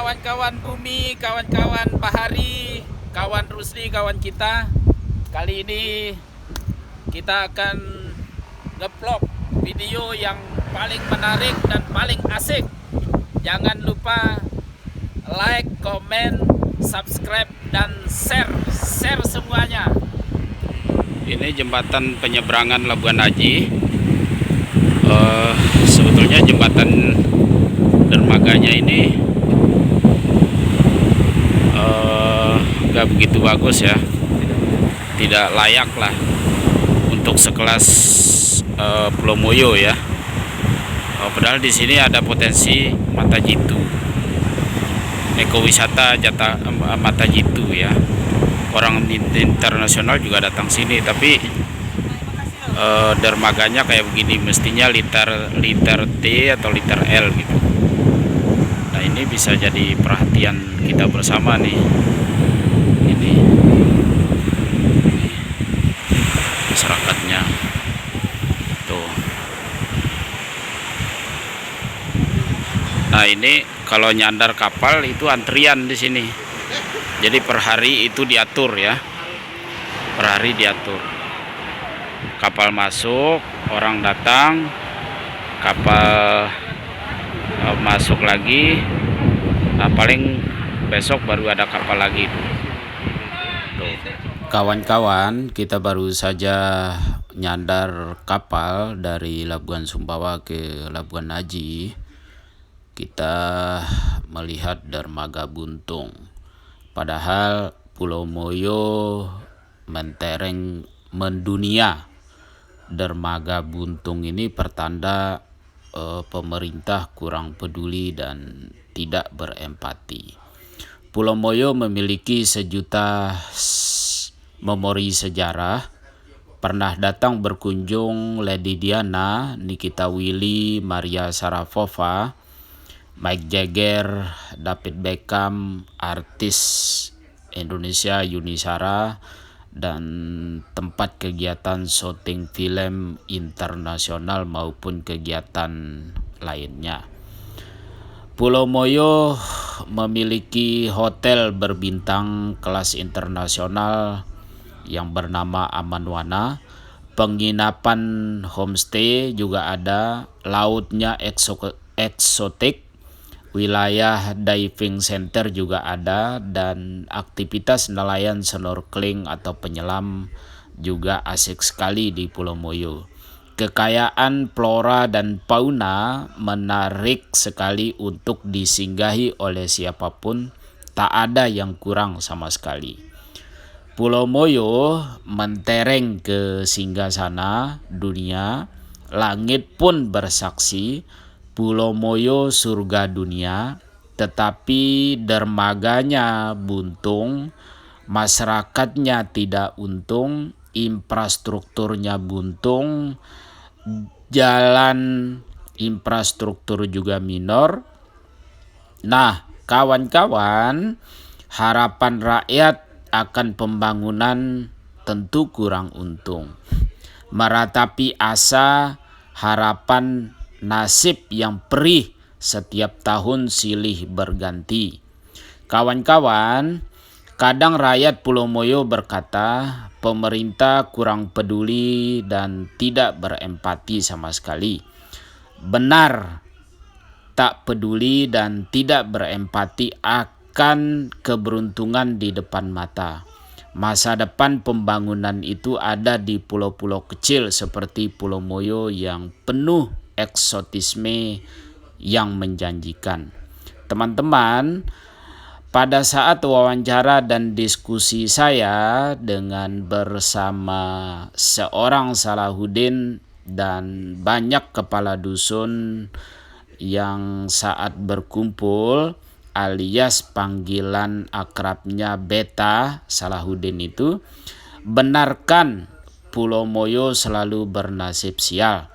kawan-kawan Bumi, kawan-kawan Bahari, kawan Rusli, kawan kita. Kali ini kita akan nge-vlog video yang paling menarik dan paling asik. Jangan lupa like, komen, subscribe, dan share semuanya. Ini jembatan penyeberangan Labuan Haji. Sebetulnya jembatan dermaganya ini nggak begitu bagus ya, tidak layak lah untuk sekelas Pulau Moyo ya. Padahal di sini ada potensi mata jitu, ekowisata mata jitu ya. Orang internasional juga datang sini, tapi dermaganya kayak begini, mestinya liter T atau liter L gitu. Nah, ini bisa jadi perhatian kita bersama nih. Ini masyarakatnya tuh. Nah, ini kalau nyandar kapal itu antrian di sini. Jadi per hari itu diatur ya. Per hari diatur. Kapal masuk, orang datang, kapal masuk lagi. Nah, paling besok baru ada kapal lagi. Kawan-kawan, kita baru saja nyandar kapal dari Labuan Sumbawa ke Labuan Haji. Kita melihat dermaga buntung. Padahal Pulau Moyo mentereng mendunia. Dermaga buntung ini pertanda pemerintah kurang peduli dan tidak berempati. Pulau Moyo memiliki sejuta memori sejarah. Pernah datang berkunjung Lady Diana, Nikita Willy, Maria Sharapova, Mick Jagger, David Beckham, artis Indonesia Yuni Shara, dan tempat kegiatan syuting film internasional maupun kegiatan lainnya. Pulau Moyo memiliki hotel berbintang kelas internasional yang bernama Amanwana. Penginapan homestay juga ada, lautnya eksotik, wilayah diving center juga ada, dan aktivitas nelayan snorkeling atau penyelam juga asik sekali di Pulau Moyo. Kekayaan flora dan fauna menarik sekali untuk disinggahi oleh siapapun, tak ada yang kurang sama sekali. Pulau Moyo mentereng ke singgasana dunia, langit pun bersaksi, Pulau Moyo surga dunia, tetapi dermaganya buntung, masyarakatnya tidak untung, infrastrukturnya buntung, jalan infrastruktur juga minor. Nah, kawan-kawan, harapan rakyat akan pembangunan tentu kurang untung. Meratapi asa, harapan, nasib yang perih setiap tahun silih berganti. Kawan-kawan, kadang rakyat Pulau Moyo berkata pemerintah kurang peduli dan tidak berempati sama sekali. Benar, tak peduli dan tidak berempati akan keberuntungan di depan mata. Masa depan pembangunan itu ada di pulau-pulau kecil seperti Pulau Moyo yang penuh eksotisme yang menjanjikan. Teman-teman, pada saat wawancara dan diskusi saya dengan bersama seorang Salahuddin dan banyak kepala dusun yang saat berkumpul, alias panggilan akrabnya Beta Salahuddin itu, benarkan Pulau Moyo selalu bernasib sial.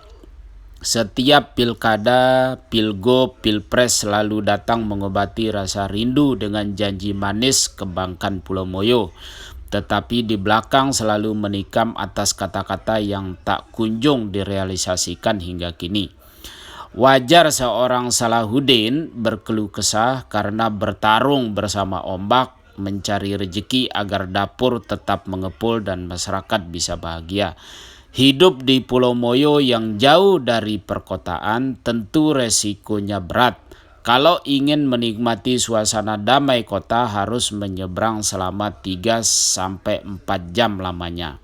Setiap pilkada, pilgub, pilpres selalu datang mengobati rasa rindu dengan janji manis kebangkan Pulau Moyo. Tetapi di belakang selalu menikam atas kata-kata yang tak kunjung direalisasikan hingga kini. Wajar seorang Salahuddin berkeluh kesah karena bertarung bersama ombak mencari rezeki agar dapur tetap mengepul dan masyarakat bisa bahagia. Hidup di Pulau Moyo yang jauh dari perkotaan tentu resikonya berat. Kalau ingin menikmati suasana damai kota harus menyeberang selama 3-4 jam lamanya.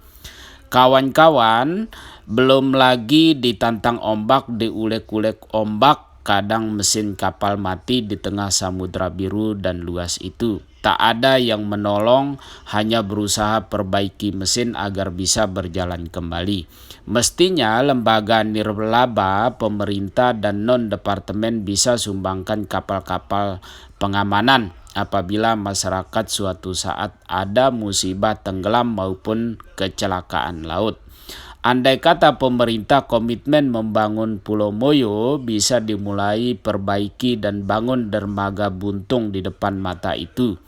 Kawan-kawan, belum lagi ditantang ombak, diulek-ulek ombak, kadang mesin kapal mati di tengah samudra biru dan luas itu. Tak ada yang menolong, hanya berusaha perbaiki mesin agar bisa berjalan kembali. Mestinya lembaga nirlaba, pemerintah dan non-departemen bisa sumbangkan kapal-kapal pengamanan apabila masyarakat suatu saat ada musibah tenggelam maupun kecelakaan laut. Andai kata pemerintah komitmen membangun Pulau Moyo, bisa dimulai perbaiki dan bangun dermaga buntung di depan mata itu.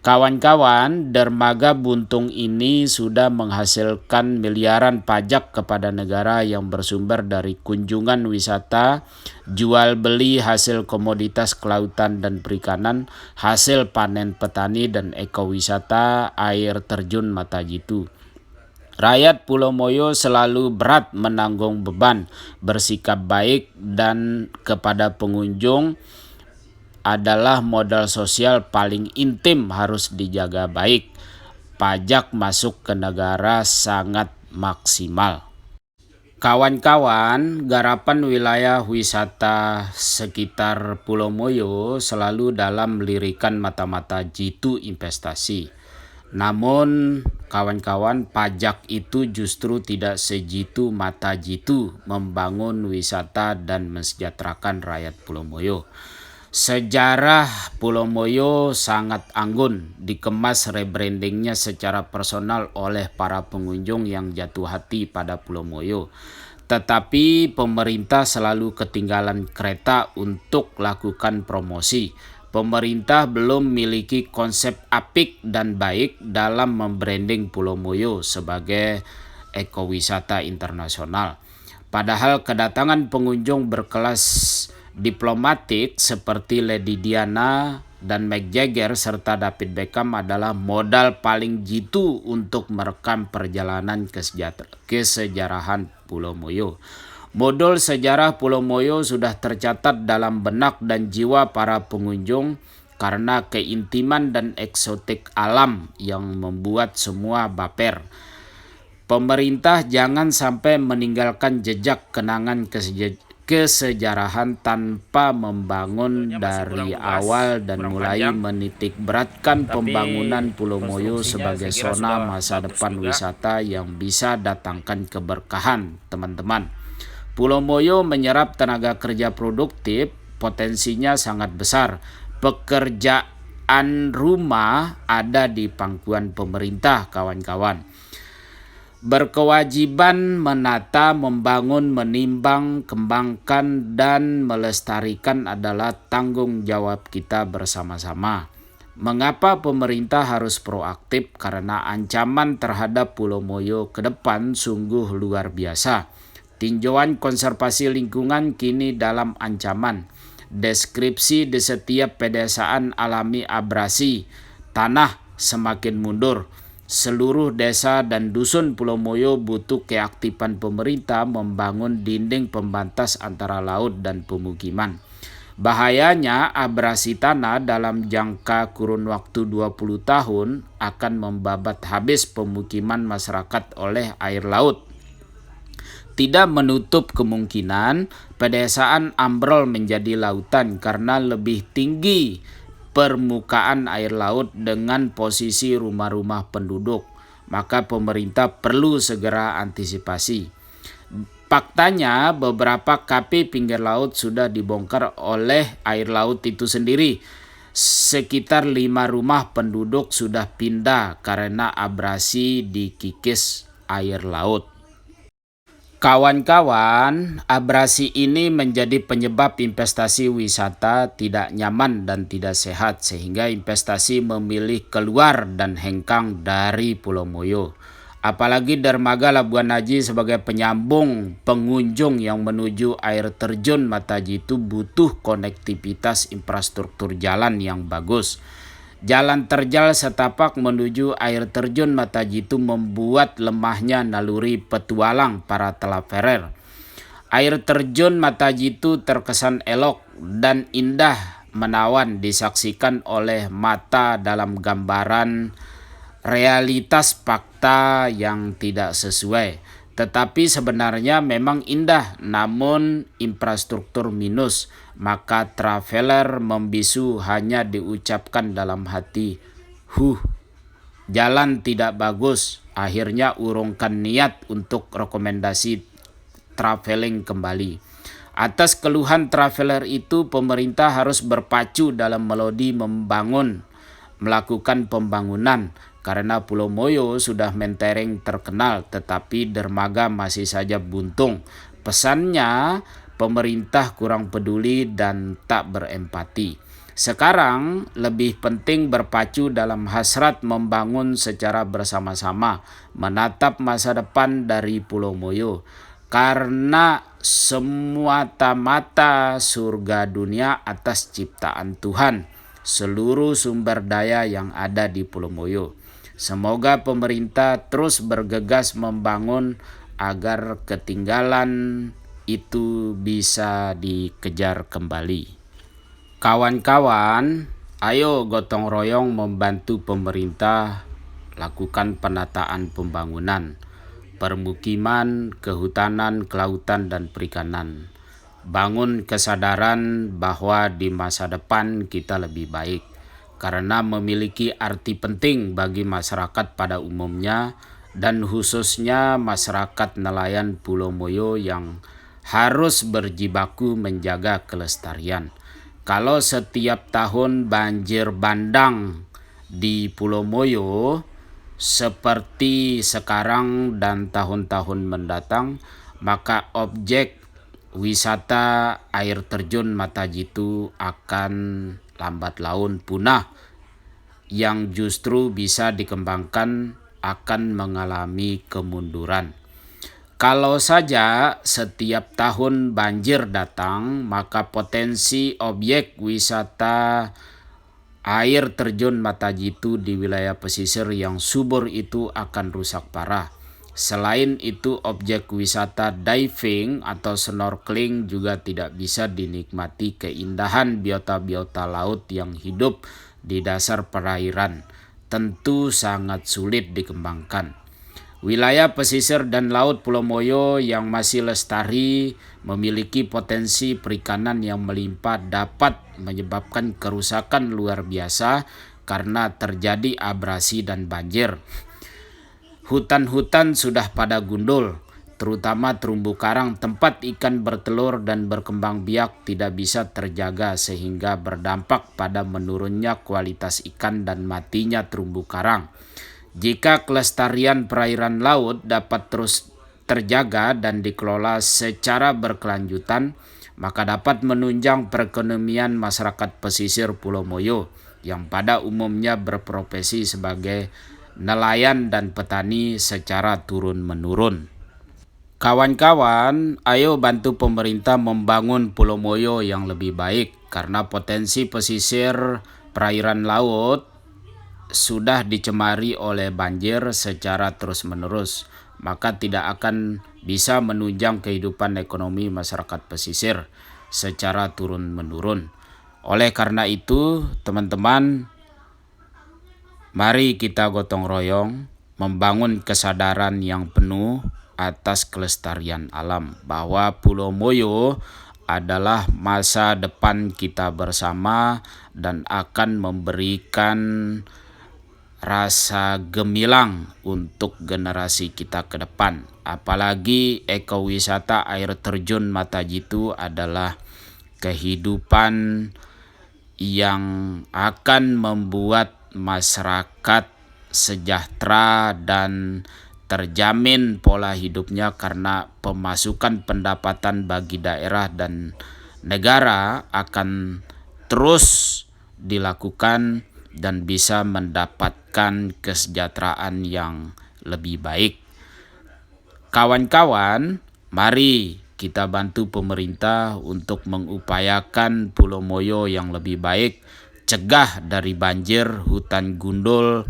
Kawan-kawan, dermaga buntung ini sudah menghasilkan miliaran pajak kepada negara yang bersumber dari kunjungan wisata, jual beli hasil komoditas kelautan dan perikanan, hasil panen petani dan ekowisata air terjun Mata Jitu. Rakyat Pulau Moyo selalu berat menanggung beban, bersikap baik dan kepada pengunjung adalah modal sosial paling intim harus dijaga baik. Pajak masuk ke negara sangat maksimal. Kawan-kawan, garapan wilayah wisata sekitar Pulau Moyo selalu dalam lirikan mata-mata jitu investasi. Namun kawan-kawan, pajak itu justru tidak sejitu mata jitu membangun wisata dan mensejahterakan rakyat Pulau Moyo. Sejarah Pulau Moyo sangat anggun, dikemas rebrandingnya secara personal oleh para pengunjung yang jatuh hati pada Pulau Moyo. Tetapi pemerintah selalu ketinggalan kereta untuk lakukan promosi. Pemerintah belum memiliki konsep apik dan baik dalam membranding Pulau Moyo sebagai ekowisata internasional. Padahal kedatangan pengunjung berkelas diplomatik seperti Lady Diana dan Mick Jagger serta David Beckham adalah modal paling jitu untuk merekam perjalanan kesejarahan Pulau Moyo. Modal sejarah Pulau Moyo sudah tercatat dalam benak dan jiwa para pengunjung karena keintiman dan eksotik alam yang membuat semua baper. Pemerintah jangan sampai meninggalkan jejak kenangan kesejarahan tanpa membangun dari awal dan mulai menitik beratkan pembangunan Pulau Moyo sebagai zona masa depan wisata yang bisa datangkan keberkahan, teman-teman. Pulau Moyo menyerap tenaga kerja produktif, potensinya sangat besar. Pekerjaan rumah ada di pangkuan pemerintah, kawan-kawan. Berkewajiban menata, membangun, menimbang, kembangkan, dan melestarikan adalah tanggung jawab kita bersama-sama. Mengapa pemerintah harus proaktif? Karena ancaman terhadap Pulau Moyo ke depan sungguh luar biasa. Tinjauan konservasi lingkungan kini dalam ancaman. Deskripsi di setiap pedesaan alami abrasi. Tanah semakin mundur. Seluruh desa dan dusun Pulau Moyo butuh keaktifan pemerintah membangun dinding pembatas antara laut dan pemukiman. Bahayanya abrasi tanah dalam jangka kurun waktu 20 tahun akan membabat habis pemukiman masyarakat oleh air laut. Tidak menutup kemungkinan pedesaan ambrol menjadi lautan karena lebih tinggi permukaan air laut dengan posisi rumah-rumah penduduk. Maka pemerintah perlu segera antisipasi. Faktanya beberapa KP pinggir laut sudah dibongkar oleh air laut itu sendiri. Sekitar 5 rumah penduduk sudah pindah karena abrasi dikikis air laut. Kawan-kawan, abrasi ini menjadi penyebab investasi wisata tidak nyaman dan tidak sehat sehingga investasi memilih keluar dan hengkang dari Pulau Moyo. Apalagi dermaga Labuan Haji sebagai penyambung pengunjung yang menuju air terjun Mata Jitu butuh konektivitas infrastruktur jalan yang bagus. Jalan terjal setapak menuju air terjun Mata Jitu membuat lemahnya naluri petualang para telaferer. Air terjun Mata Jitu terkesan elok dan indah menawan disaksikan oleh mata dalam gambaran realitas fakta yang tidak sesuai. Tetapi sebenarnya memang indah, namun infrastruktur minus, maka traveler membisu hanya diucapkan dalam hati, jalan tidak bagus. Akhirnya urungkan niat untuk rekomendasi traveling kembali. Atas keluhan traveler itu, pemerintah harus berpacu dalam melodi melakukan pembangunan. Karena Pulau Moyo sudah mentereng terkenal, tetapi dermaga masih saja buntung. Pesannya, pemerintah kurang peduli dan tak berempati. Sekarang lebih penting berpacu dalam hasrat membangun secara bersama-sama, menatap masa depan dari Pulau Moyo. Karena semata-mata surga dunia atas ciptaan Tuhan, seluruh sumber daya yang ada di Pulau Moyo. Semoga pemerintah terus bergegas membangun agar ketinggalan itu bisa dikejar kembali. Kawan-kawan, ayo gotong royong membantu pemerintah lakukan penataan pembangunan, permukiman, kehutanan, kelautan, dan perikanan. Bangun kesadaran bahwa di masa depan kita lebih baik, karena memiliki arti penting bagi masyarakat pada umumnya dan khususnya masyarakat nelayan Pulau Moyo yang harus berjibaku menjaga kelestarian. Kalau setiap tahun banjir bandang di Pulau Moyo seperti sekarang dan tahun-tahun mendatang, maka objek wisata air terjun Mata Jitu akan lambat laun punah, yang justru bisa dikembangkan akan mengalami kemunduran. Kalau saja setiap tahun banjir datang, maka potensi objek wisata air terjun Mata Jitu di wilayah pesisir yang subur itu akan rusak parah. Selain itu, objek wisata diving atau snorkeling juga tidak bisa dinikmati keindahan biota-biota laut yang hidup di dasar perairan. Tentu sangat sulit dikembangkan. Wilayah pesisir dan laut Pulau Moyo yang masih lestari memiliki potensi perikanan yang melimpah dapat menyebabkan kerusakan luar biasa karena terjadi abrasi dan banjir. Hutan-hutan sudah pada gundul, terutama terumbu karang, tempat ikan bertelur dan berkembang biak tidak bisa terjaga sehingga berdampak pada menurunnya kualitas ikan dan matinya terumbu karang. Jika kelestarian perairan laut dapat terus terjaga dan dikelola secara berkelanjutan, maka dapat menunjang perekonomian masyarakat pesisir Pulau Moyo yang pada umumnya berprofesi sebagai nelayan dan petani secara turun-menurun. Kawan-kawan, ayo bantu pemerintah membangun Pulau Moyo yang lebih baik, karena potensi pesisir perairan laut sudah dicemari oleh banjir secara terus-menerus, maka tidak akan bisa menunjang kehidupan ekonomi masyarakat pesisir secara turun-menurun. Oleh karena itu, teman-teman, mari kita gotong royong membangun kesadaran yang penuh atas kelestarian alam, bahwa Pulau Moyo adalah masa depan kita bersama dan akan memberikan rasa gemilang untuk generasi kita ke depan. Apalagi ekowisata air terjun Mata Jitu adalah kehidupan yang akan membuat masyarakat sejahtera dan terjamin pola hidupnya, karena pemasukan pendapatan bagi daerah dan negara akan terus dilakukan dan bisa mendapatkan kesejahteraan yang lebih baik. Kawan-kawan, mari kita bantu pemerintah untuk mengupayakan Pulau Moyo yang lebih baik, cegah dari banjir, hutan gundul,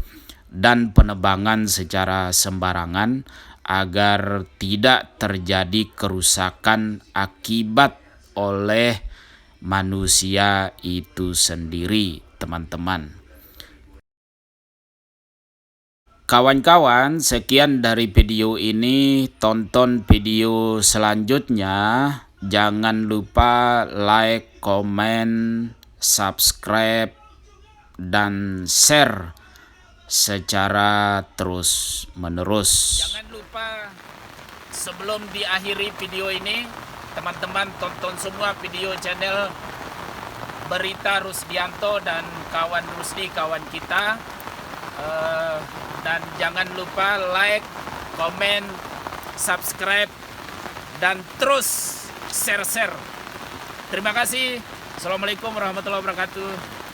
dan penebangan secara sembarangan agar tidak terjadi kerusakan akibat oleh manusia itu sendiri, teman-teman. Kawan-kawan, sekian dari video ini. Tonton video selanjutnya. Jangan lupa like, komen, subscribe, dan share secara terus-menerus. Jangan lupa sebelum diakhiri video ini, teman-teman tonton semua video channel Berita Rusdianto dan kawan Rusdi, kawan kita. Dan jangan lupa like, komen, subscribe, dan terus share. Terima kasih. Assalamualaikum warahmatullahi wabarakatuh.